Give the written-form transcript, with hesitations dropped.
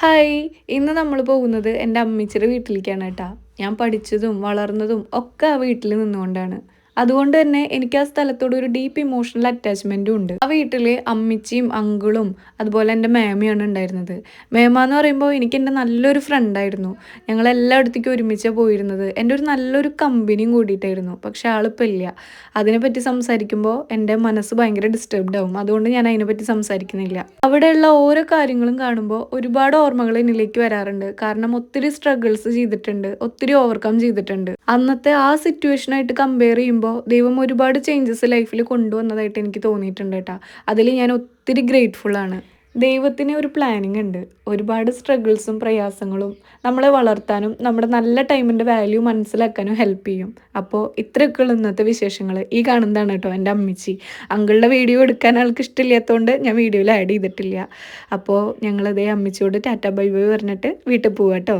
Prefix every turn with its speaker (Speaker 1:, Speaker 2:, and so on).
Speaker 1: Hi! ഇന്ന് നമ്മൾ പോകുന്നത് എൻ്റെ അമ്മച്ചിയുടെ വീട്ടിലേക്കാണ് കേട്ടോ. ഞാൻ പഠിച്ചതും വളർന്നതും ഒക്കെ ആ വീട്ടിൽ നിന്നുകൊണ്ടാണ്. അതുകൊണ്ട് തന്നെ എനിക്ക് ആ സ്ഥലത്തോട് ഒരു ഡീപ്പ് ഇമോഷണൽ അറ്റാച്ച്മെന്റും ഉണ്ട്. ആ വീട്ടില് അമ്മിച്ചിയും അങ്കിളും അതുപോലെ എൻ്റെ മേമയാണ് ഉണ്ടായിരുന്നത്. മേമ എന്ന് പറയുമ്പോൾ എനിക്ക് എൻ്റെ നല്ലൊരു ഫ്രണ്ടായിരുന്നു. ഞങ്ങൾ എല്ലായിടത്തേക്കും ഒരുമിച്ചാണ് പോയിരുന്നത്. എൻ്റെ ഒരു നല്ലൊരു കമ്പനിയും കൂടിയിട്ടായിരുന്നു. പക്ഷെ ആളിപ്പോൾ ഇല്ല. അതിനെപ്പറ്റി സംസാരിക്കുമ്പോൾ എൻ്റെ മനസ്സ് ഭയങ്കര ഡിസ്റ്റർബ്ഡ് ആവും. അതുകൊണ്ട് ഞാൻ അതിനെപ്പറ്റി സംസാരിക്കുന്നില്ല. അവിടെയുള്ള ഓരോ കാര്യങ്ങളും കാണുമ്പോൾ ഒരുപാട് ഓർമ്മകൾ എന്നിലേക്ക് വരാറുണ്ട്. കാരണം ഒത്തിരി സ്ട്രഗിൾസ് ചെയ്തിട്ടുണ്ട്, ഒത്തിരി ഓവർകം ചെയ്തിട്ടുണ്ട്. അന്നത്തെ ആ സിറ്റുവേഷനായിട്ട് കമ്പയർ ചെയ്യുമ്പോൾ ദൈവം ഒരുപാട് ചേഞ്ചസ് ലൈഫിൽ കൊണ്ടുവന്നതായിട്ട് എനിക്ക് തോന്നിയിട്ടുണ്ട് കേട്ടോ. അതിൽ ഞാൻ ഒത്തിരി ഗ്രേറ്റ്ഫുൾ ആണ്. ദൈവത്തിന് ഒരു പ്ലാനിങ് ഉണ്ട്. ഒരുപാട് സ്ട്രഗിൾസും പ്രയാസങ്ങളും നമ്മളെ വളർത്താനും നമ്മുടെ നല്ല ടൈമിൻ്റെ വാല്യൂ മനസ്സിലാക്കാനും ഹെൽപ്പ് ചെയ്യും. അപ്പോൾ ഇത്രയൊക്കെയുള്ള ഇന്നത്തെ വിശേഷങ്ങൾ. ഈ കാണുന്നതാണ് കേട്ടോ എൻ്റെ അമ്മിച്ചി. അങ്കിളുടെ വീഡിയോ എടുക്കാൻ ആൾക്ക് ഇഷ്ടമില്ലാത്തതുകൊണ്ട് ഞാൻ വീഡിയോയിൽ ആഡ് ചെയ്തിട്ടില്ല. അപ്പോൾ ഞങ്ങളതേ അമ്മിച്ചിയോട് ടാറ്റ ബൈ ബൈ പറഞ്ഞിട്ട് വീട്ടിൽ പോവാം കേട്ടോ.